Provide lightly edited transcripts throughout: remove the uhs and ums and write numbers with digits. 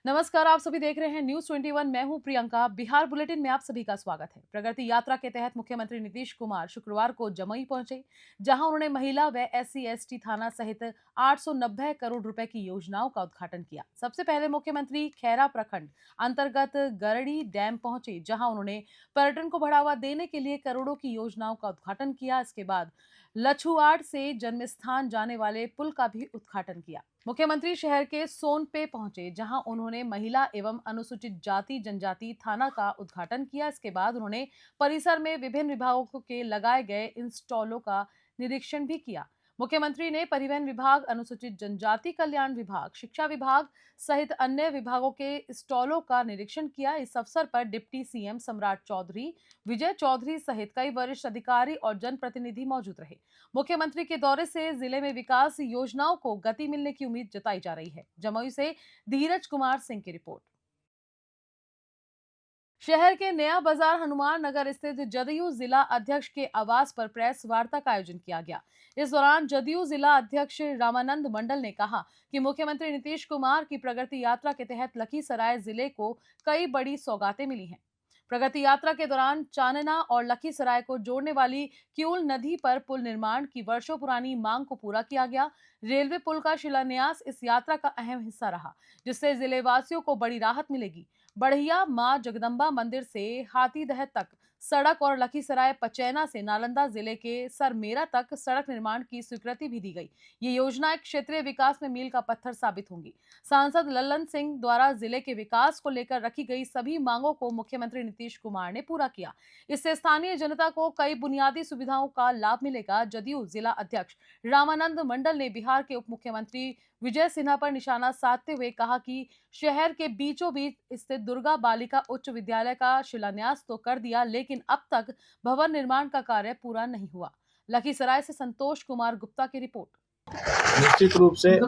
नमस्कार, आप सभी देख रहे हैं न्यूज 21। मैं हूं प्रियंका। बिहार बुलेटिन में आप सभी का स्वागत है। प्रगति यात्रा के तहत मुख्यमंत्री नीतीश कुमार शुक्रवार को जमुई पहुंचे, जहां उन्होंने महिला व SC/ST थाना सहित 890 करोड़ रुपए की योजनाओं का उद्घाटन किया। सबसे पहले मुख्यमंत्री खैरा प्रखंड अंतर्गत गरड़ी डैम पहुंचे, जहां उन्होंने पर्यटन को बढ़ावा देने के लिए करोड़ों की योजनाओं का उद्घाटन किया। इसके बाद लछुआड़ से जन्मस्थान जाने वाले पुल का भी उद्घाटन किया। मुख्यमंत्री शहर के सोनपे पहुंचे, जहां उन्होंने महिला एवं अनुसूचित जाति जनजाति थाना का उद्घाटन किया। इसके बाद उन्होंने परिसर में विभिन्न विभागों के लगाए गए इंस्टॉलों का निरीक्षण भी किया। मुख्यमंत्री ने परिवहन विभाग, अनुसूचित जनजाति कल्याण विभाग, शिक्षा विभाग सहित अन्य विभागों के स्टॉलों का निरीक्षण किया। इस अवसर पर डिप्टी CM सम्राट चौधरी, विजय चौधरी सहित कई वरिष्ठ अधिकारी और जनप्रतिनिधि मौजूद रहे। मुख्यमंत्री के दौरे से जिले में विकास योजनाओं को गति मिलने की उम्मीद जताई जा रही है। जमुई से धीरज कुमार सिंह की रिपोर्ट। शहर के नया बाजार हनुमान नगर स्थित जदयू जिला अध्यक्ष के आवास पर प्रेस वार्ता का आयोजन किया गया। इस दौरान जदयू जिला अध्यक्ष रामानंद मंडल ने कहा कि मुख्यमंत्री नीतीश कुमार की प्रगति यात्रा के तहत लखीसराय जिले को कई बड़ी सौगातें मिली हैं। प्रगति यात्रा के दौरान चानना और लखीसराय को जोड़ने वाली किऊल नदी पर पुल निर्माण की वर्षों पुरानी मांग को पूरा किया गया। रेलवे पुल का शिलान्यास इस यात्रा का अहम हिस्सा रहा, जिससे जिले वासियों को बड़ी राहत मिलेगी। बढ़िया मां जगदम्बा मंदिर से हाथीदह तक सड़क और लखीसराय पचैना से नालंदा जिले के सरमेरा तक सड़क निर्माण की स्वीकृति भी दी गई। ये योजनाएं क्षेत्रीय विकास में मील का पत्थर साबित होंगी। सांसद लल्लन सिंह द्वारा जिले के विकास को लेकर रखी गई सभी मांगों को मुख्यमंत्री नीतीश कुमार ने पूरा किया। इससे स्थानीय जनता को कई बुनियादी सुविधाओं का लाभ मिलेगा। जदयू जिला अध्यक्ष रामानंद मंडल ने बिहार के उप मुख्यमंत्री विजय सिन्हा पर निशाना साधते हुए कहा कि शहर के बीचों बीच स्थित दुर्गा बालिका उच्च विद्यालय का शिलान्यास तो कर दिया, लेकिन अब तक भवन निर्माण का कार्य पूरा नहीं हुआ। लखीसराय से संतोष कुमार गुप्ता की रिपोर्ट। निश्चित रूप से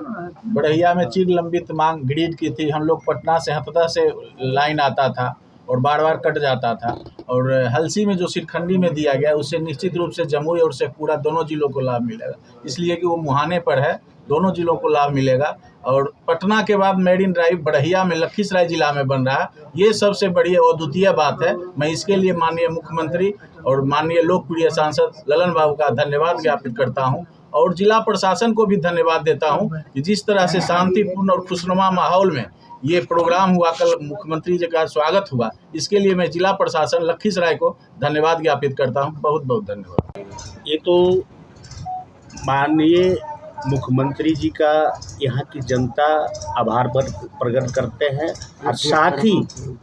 बढ़िया में चिर लंबित मांग ग्रिड की थी। हम लोग पटना से हथदा से लाइन आता था और बार बार कट जाता था, और हलसी में जो सिरखंडी में दिया गया उससे निश्चित रूप से जमुई और शेखपुरा दोनों जिलों को लाभ मिलेगा, इसलिए कि वो मुहाने पर है। दोनों जिलों को लाभ मिलेगा। और पटना के बाद मेरिन ड्राइव बढ़िया में लखीसराय जिला में बन रहा है, ये सबसे बड़ी और द्वितीय बात है। मैं इसके लिए माननीय मुख्यमंत्री और माननीय लोकप्रिय सांसद ललन बाबू का धन्यवाद ज्ञापित करता हूँ, और जिला प्रशासन को भी धन्यवाद देता हूं कि जिस तरह से शांतिपूर्ण और खुशनुमा माहौल में ये प्रोग्राम हुआ, कल मुख्यमंत्री जी का स्वागत हुआ, इसके लिए मैं जिला प्रशासन लखीसराय को धन्यवाद ज्ञापित करता हूं। बहुत बहुत धन्यवाद। ये तो माननीय मुख्यमंत्री जी का यहाँ की जनता आभार प्रकट करते हैं, और साथ ही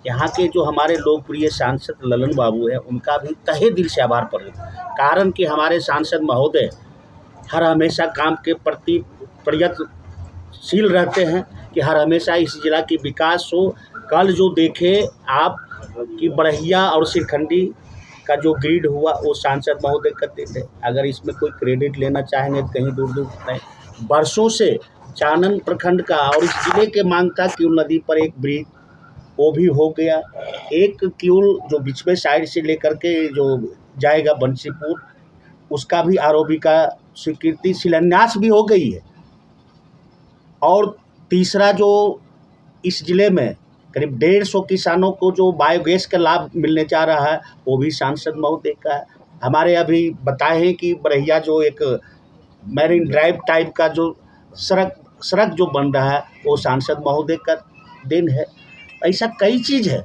यहाँ के जो हमारे लोकप्रिय सांसद ललन बाबू हैं उनका भी तहे दिल से आभार प्रकट, कारण कि हमारे सांसद महोदय हर हमेशा काम के प्रति प्रयत्नशील रहते हैं कि हर हमेशा इस जिला की विकास हो। कल जो देखे आप कि बढ़िया और सिरखंडी का जो ग्रिड हुआ वो सांसद महोदय करते थे। अगर इसमें कोई क्रेडिट लेना चाहेंगे तो कहीं दूर दूर नहीं। वर्षों से चानन प्रखंड का और इस जिले के मांग था किऊल नदी पर एक ब्रिज, वो भी हो गया। एक किऊल जो बिचवे साइड से लेकर के जो जाएगा बंसीपुर, उसका भी ROB का स्वीकृति शिलान्यास भी हो गई है। और तीसरा जो इस जिले में करीब 150 किसानों को जो बायोगैस का लाभ मिलने जा रहा है, वो भी सांसद महोदय का है। हमारे अभी बताए हैं कि बढ़िया जो एक मैरिन ड्राइव टाइप का जो सड़क जो बन रहा है वो सांसद महोदय का देन है। ऐसा कई चीज़ है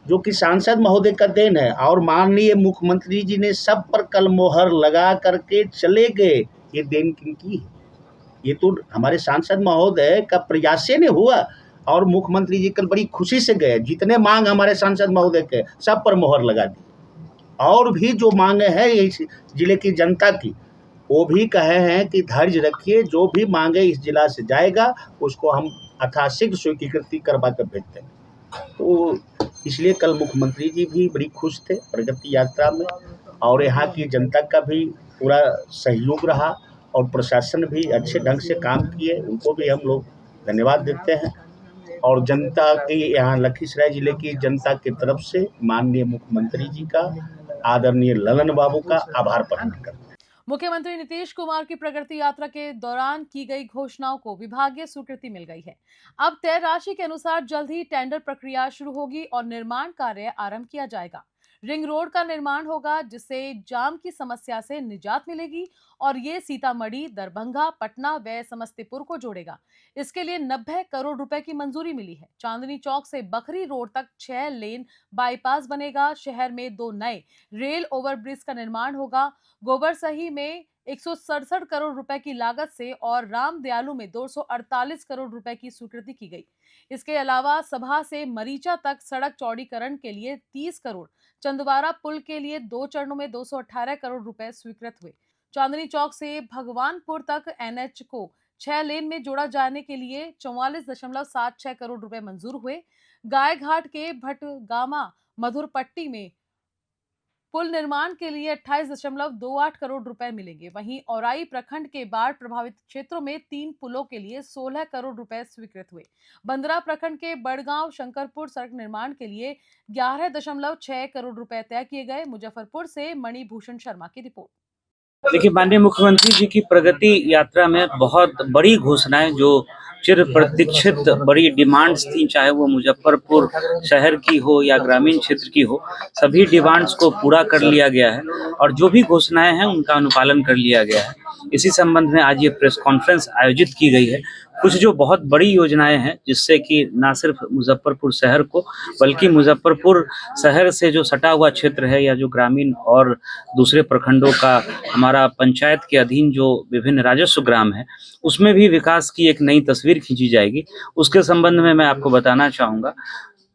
जो कि सांसद महोदय का देन है, और माननीय मुख्यमंत्री जी ने सब पर कल मोहर लगा करके चले गए। ये देन किनकी है? ये तो हमारे सांसद महोदय का प्रयास से नहीं हुआ, और मुख्यमंत्री जी कल बड़ी खुशी से गए। जितने मांग हमारे सांसद महोदय के सब पर मोहर लगा दी, और भी जो मांगे हैं इस जिले की जनता की, वो भी कहे हैं कि धैर्य रखिए, जो भी मांगे इस जिला से जाएगा उसको हम यथाशीघ्र स्वीकृति करवा कर भेजते हैं। तो इसलिए कल मुख्यमंत्री जी भी बड़ी खुश थे प्रगति यात्रा में, और यहाँ की जनता का भी पूरा सहयोग रहा, और प्रशासन भी अच्छे ढंग से काम किए, उनको भी हम लोग धन्यवाद देते हैं। और जनता की यहाँ लखीसराय जिले की जनता की तरफ से माननीय मुख्यमंत्री जी का, आदरणीय ललन बाबू का आभार प्रकट करते हैं। मुख्यमंत्री नीतीश कुमार की प्रगति यात्रा के दौरान की गई घोषणाओं को विभागीय स्वीकृति मिल गई है। अब तय राशि के अनुसार जल्द ही टेंडर प्रक्रिया शुरू होगी और निर्माण कार्य आरंभ किया जाएगा। रिंग रोड का निर्माण होगा जिससे जाम की समस्या से निजात मिलेगी और ये सीतामढ़ी, दरभंगा, पटना व समस्तीपुर को जोड़ेगा। इसके लिए 90 करोड़ रुपए की मंजूरी मिली है। चांदनी चौक से बखरी रोड तक 6 लेन बाईपास बनेगा। शहर में 2 नए रेल ओवरब्रिज का निर्माण होगा। गोबरसही में 167 करोड़ रुपए की लागत से और राम दयालु में 248 करोड़ रुपए की स्वीकृति की गई। इसके अलावा सभा से मरीचा तक सड़क चौड़ीकरण के लिए 30 करोड़, चंदवारा पुल के लिए 2 चरणों में 218 करोड़ रुपए स्वीकृत हुए। चांदनी चौक से भगवानपुर तक एनएच को 6 लेन में जोड़ा जाने के लिए 44.76 करोड़ रुपए मंजूर हुए। गाय घाट के भटगामा मधुरपट्टी में पुल निर्माण के लिए 28.28 करोड़ रुपए मिलेंगे। वहीं औराई प्रखंड के बाढ़ प्रभावित क्षेत्रों में 3 पुलों के लिए 16 करोड़ रुपए स्वीकृत हुए। बंदरा प्रखंड के बड़गांव शंकरपुर सड़क निर्माण के लिए 11.6 करोड़ रुपए तय किए गए। मुजफ्फरपुर से मणिभूषण शर्मा की रिपोर्ट। देखिए, माननीय मुख्यमंत्री जी की प्रगति यात्रा में बहुत बड़ी घोषणाएं जो चिर प्रतीक्षित बड़ी डिमांड्स थी, चाहे वो मुजफ्फरपुर शहर की हो या ग्रामीण क्षेत्र की हो, सभी डिमांड्स को पूरा कर लिया गया है और जो भी घोषणाएं हैं उनका अनुपालन कर लिया गया है। इसी संबंध में आज ये प्रेस कॉन्फ्रेंस आयोजित की गई है। कुछ जो बहुत बड़ी योजनाएं हैं जिससे कि ना सिर्फ मुजफ्फरपुर शहर को बल्कि मुजफ्फरपुर शहर से जो सटा हुआ क्षेत्र है या जो ग्रामीण और दूसरे प्रखंडों का हमारा पंचायत के अधीन जो विभिन्न राजस्व ग्राम है उसमें भी विकास की एक नई तस्वीर खींची जाएगी। उसके संबंध में मैं आपको बताना चाहूँगा,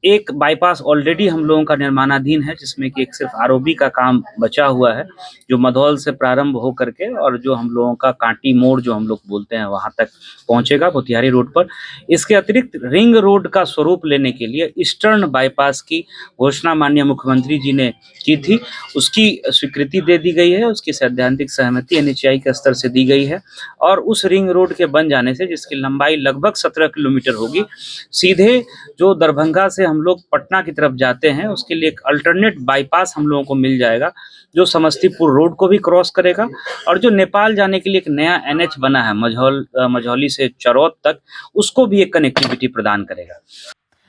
एक बाईपास ऑलरेडी हम लोगों का निर्माणाधीन है जिसमें कि एक सिर्फ आरओबी का काम बचा हुआ है जो मधौल से प्रारंभ हो करके और जो हम लोगों का कांटी मोड़ जो हम लोग बोलते हैं वहां तक पहुंचेगा मोतिहारी रोड पर। इसके अतिरिक्त रिंग रोड का स्वरूप लेने के लिए ईस्टर्न बाईपास की घोषणा माननीय मुख्यमंत्री जी ने की थी, उसकी स्वीकृति दे दी गई है, उसकी सैद्धांतिक सहमति एनएचएआई के स्तर से दी गई है और उस रिंग रोड के बन जाने से जिसकी लंबाई लगभग 17 किलोमीटर होगी, सीधे जो दरभंगा से हम लोग पटना की तरफ जाते हैं उसके लिए एक अल्टरनेट बाईपास हम लोगों को मिल जाएगा जो समस्तीपुर रोड को भी क्रॉस करेगा और जो नेपाल जाने के लिए एक नया एनएच बना है मझौली से चरौद तक, उसको भी एक कनेक्टिविटी प्रदान करेगा।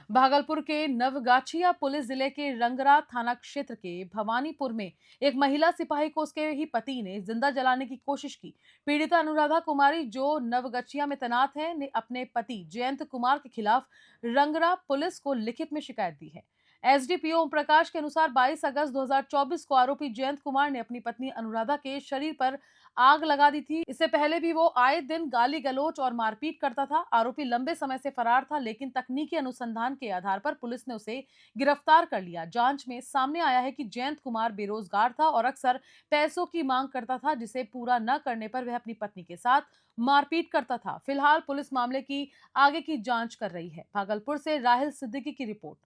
भागलपुर के नवगाछिया पुलिस जिले के रंगरा थाना क्षेत्र के भवानीपुर में एक महिला सिपाही को उसके ही पति ने जिंदा जलाने की कोशिश की। पीड़िता अनुराधा कुमारी जो नवगछिया में तैनात है ने अपने पति जयंत कुमार के खिलाफ रंगरा पुलिस को लिखित में शिकायत दी है। एसडीपीओ ओम प्रकाश के अनुसार 22 अगस्त 2024 को आरोपी जयंत कुमार ने अपनी पत्नी अनुराधा के शरीर पर आग लगा दी थी। इससे पहले भी वो आए दिन गाली गलौज और मारपीट करता था। आरोपी लंबे समय से फरार था लेकिन तकनीकी अनुसंधान के आधार पर पुलिस ने उसे गिरफ्तार कर लिया। जांच में सामने आया है कि जयंत कुमार बेरोजगार था और अक्सर पैसों की मांग करता था जिसे पूरा न करने पर वह अपनी पत्नी के साथ मारपीट करता था। फिलहाल पुलिस मामले की आगे की जांच कर रही है। भागलपुर से राहिल सिद्दीकी की रिपोर्ट।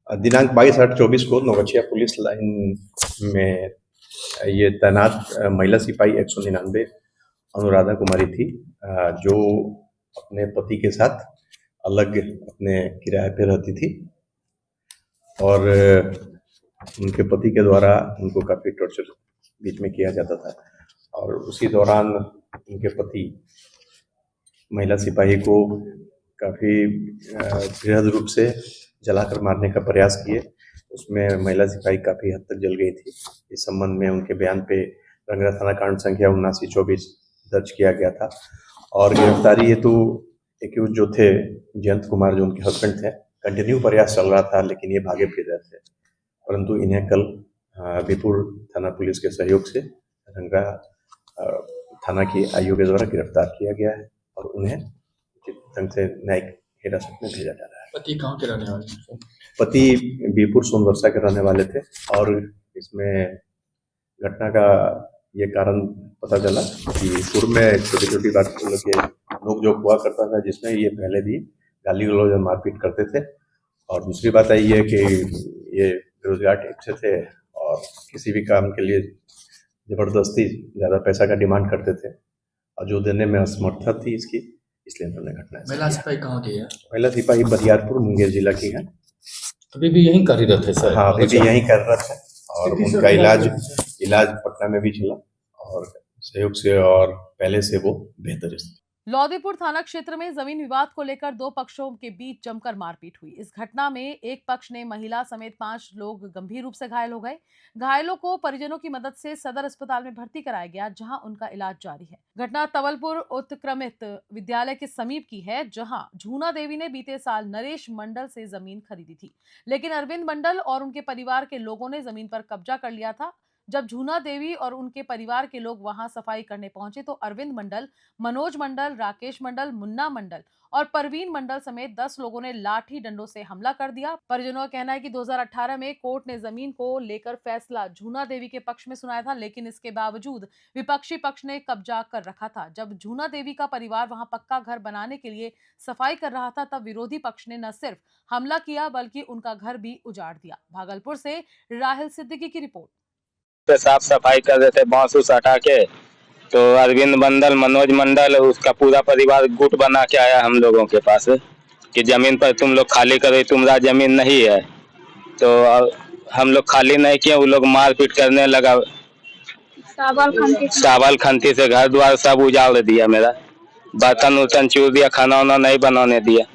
दिनांक 22/8/24 को नवगछिया पुलिस लाइन में ये तैनात महिला सिपाही 199 अनुराधा कुमारी थी जो अपने पति के साथ अलग अपने किराए पे रहती थी और उनके पति के द्वारा उनको काफ़ी टॉर्चर बीच में किया जाता था और उसी दौरान उनके पति महिला सिपाही को काफ़ी बृहद रूप से जलाकर मारने का प्रयास किए। उसमें महिला सिपाही काफ़ी हद तक जल गई थी। इस संबंध में उनके बयान पे रंगरा थाना कांड संख्या 7924 दर्ज किया गया था और गिरफ्तारी हेतु एक्यूज जो थे जयंत कुमार जो उनके हस्बैंड थे, कंटिन्यू प्रयास चल रहा था लेकिन ये भागे फिर रहे थे, परंतु इन्हें कल बीपुर थाना पुलिस के सहयोग से रंगरा थाना की आईओ के द्वारा गिरफ्तार किया गया है और उन्हें उचित ढंग से न्यायिक हिरासत में भेजा जा रहा है। पति कहाँ के रहने वाले हैं? पति बीरपुर सोनवर्षा के रहने वाले थे और इसमें घटना का ये कारण पता चला कि पूर्व में छोटी छोटी बात के नोक-झोंक हुआ करता था जिसमें ये पहले भी गाली गलौज और मारपीट करते थे और दूसरी बात आई है कि ये बेरोजगार टाइप से थे और किसी भी काम के लिए ज़बरदस्ती ज़्यादा पैसा का डिमांड करते थे और जो देने में असमर्थ थी इसकी, इसलिए उन्होंने घटना। महिला सिपाही कहाँ की है? महिला सिपाही बरियारपुर मुंगेर जिला की है। अभी भी यहीं कार्यरत है सर? हाँ, अभी भी यहीं कार्यरत है और उनका इलाज पटना में भी चला और सहयोग से और पहले से वो बेहतर स्थिति। लौदीपुर थाना क्षेत्र में जमीन विवाद को लेकर दो पक्षों के बीच जमकर मारपीट हुई। इस घटना में एक पक्ष ने महिला समेत 5 लोग गंभीर रूप से घायल हो गए। घायलों को परिजनों की मदद से सदर अस्पताल में भर्ती कराया गया, जहां उनका इलाज जारी है। घटना तवलपुर उत्क्रमित विद्यालय के समीप की है, जहां झूना देवी ने बीते साल नरेश मंडल से जमीन खरीदी थी, लेकिन अरविंद मंडल और उनके परिवार के लोगों ने जमीन पर कब्जा कर लिया था। जब झूना देवी और उनके परिवार के लोग वहां सफाई करने पहुंचे तो अरविंद मंडल, मनोज मंडल, राकेश मंडल, मुन्ना मंडल और परवीन मंडल समेत 10 लोगों ने लाठी डंडों से हमला कर दिया। परिजनों का कहना है कि 2018 में कोर्ट ने जमीन को लेकर फैसला झूना देवी के पक्ष में सुनाया था, लेकिन इसके बावजूद विपक्षी पक्ष ने कब्जा कर रखा था। जब झूना देवी का परिवार वहां पक्का घर बनाने के लिए सफाई कर रहा था, तब विरोधी पक्ष ने न सिर्फ हमला किया बल्कि उनका घर भी उजाड़ दिया। भागलपुर से राहिल सिद्दीकी की रिपोर्ट। पे साफ सफाई कर रहे थे बांस उस हटा के, तो अरविंद मंडल, मनोज मंडल, उसका पूरा परिवार गुट बना के आया हम लोगों के पास कि जमीन पर तुम लोग खाली करो, तुम्हारा जमीन नहीं है। तो हम लोग खाली नहीं किए, वो लोग मारपीट करने लगा। सावल खंती से घर द्वार सब उजाड़ दिया, मेरा बर्तन उर्तन चूर दिया, खाना वाना नहीं बनाने दिया।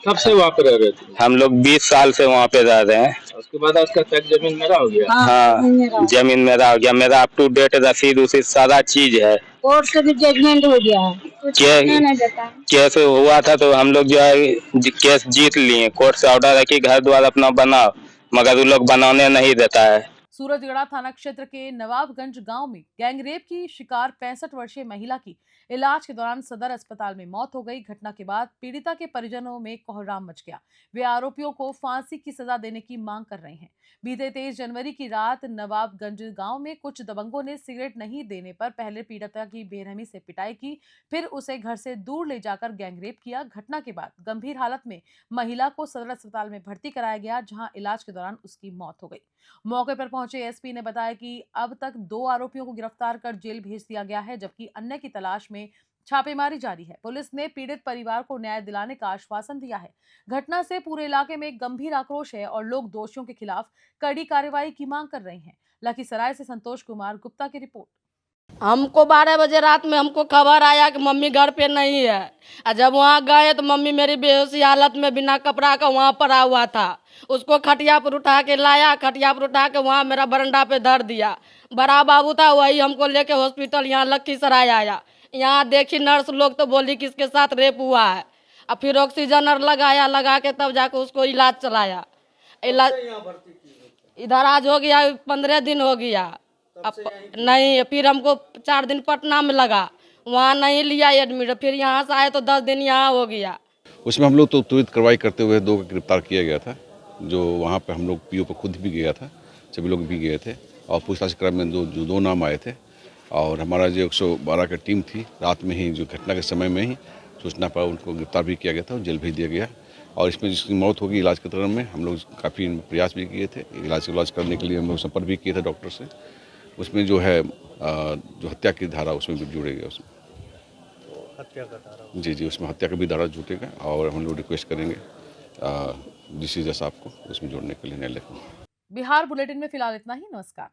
कब से वहाँ पे रह रहे थे? हम लोग 20 साल से वहाँ पे रह रहे हैं। उसके बाद उसका तक जमीन मेरा हो गया। हाँ, जमीन मेरा हो गया। मेरा अप टू डेट रसीद उसी सारा चीज है। कोर्ट से भी जजमेंट हो गया है, कुछ नहीं देता। केस हुआ था तो हम लोग जो है केस जीत लिए। कोर्ट से ऑर्डर है कि घर द्वार अपना बनाओ, मगर वो लोग बनाने नहीं देता है। सूरजगढ़ा थाना क्षेत्र के नवाबगंज गांव में गैंगरेप की शिकार 65 वर्षीय महिला की इलाज के दौरान सदर अस्पताल में मौत हो गई। घटना के बाद पीड़िता के परिजनों में कोहराम मच गया। वे आरोपियों को फांसी की सजा देने की मांग कर रहे हैं। बीते 23 जनवरी की रात नवाबगंज गांव में कुछ दबंगों ने सिगरेट नहीं देने पर पहले पीड़िता की बेरहमी से पिटाई की, फिर उसे घर से दूर ले जाकर गैंगरेप किया। घटना के बाद गंभीर हालत में महिला को सदर अस्पताल में भर्ती कराया गया, जहां इलाज के दौरान उसकी मौत हो गई। मौके पर पहुंचे एसपी ने बताया कि अब तक 2 आरोपियों को गिरफ्तार कर जेल भेज दिया गया है, जबकि अन्य की तलाश में छापेमारी जारी है। पुलिस ने पीड़ित परिवार को न्याय दिलाने का आश्वासन दिया है। घटना से पूरे इलाके में गंभीर आक्रोश है और लोग दोषियों के खिलाफ कड़ी कार्रवाई की मांग कर रहे हैं। लखीसराय से संतोष कुमार गुप्ता की रिपोर्ट। हमको 12 बजे रात में हमको खबर आया कि मम्मी घर पे नहीं है, और जब वहाँ गए तो मम्मी मेरी बेहोशी हालत में बिना कपड़ा का वहाँ पड़ा हुआ था। उसको खटिया पर उठा के लाया, खटिया पर उठा के वहाँ मेरा बरंडा पे धर दिया। बड़ा बाबू था, वही हमको लेके हॉस्पिटल यहाँ लखीसराय आया। यहाँ देखी नर्स लोग तो बोली कि इसके साथ रेप हुआ है, और फिर ऑक्सीजनर लगाया, लगा के तब जाके उसको इलाज चलाया। इलाज इधर आज हो गया 15 दिन हो गया। अब नहीं, फिर हमको 4 दिन पटना में लगा, वहाँ नहीं लिया एडमिट, फिर यहाँ से आए तो 10 दिन यहाँ हो गया। उसमें हम लोग तो त्वरित कार्रवाई करते हुए 2 को गिरफ्तार किया गया था, जो वहाँ पे हम लोग पीओ पर खुद भी गया था, सभी लोग भी गए थे, और पूछताछ क्रम में दो नाम आए थे। और हमारा जो 112 की टीम थी, रात में ही जो घटना के समय में ही सूचना पर उनको गिरफ्तार भी किया गया था और जेल भेज दिया गया। और इसमें जिसकी मौत होगी इलाज के दौरान में हम लोग काफ़ी प्रयास भी किए थे, इलाज करने के लिए हम लोग संपर्क भी किए थे डॉक्टर से। उसमें जो है जो हत्या की धारा उसमें भी जुड़ेगा, उसमें हत्या का धारा, जी उसमें हत्या का भी धारा जुटेगा। और हम लोग रिक्वेस्ट करेंगे डीसी साहब को उसमें जोड़ने के लिए न्यायालय को। बिहार बुलेटिन में फिलहाल इतना ही। नमस्कार।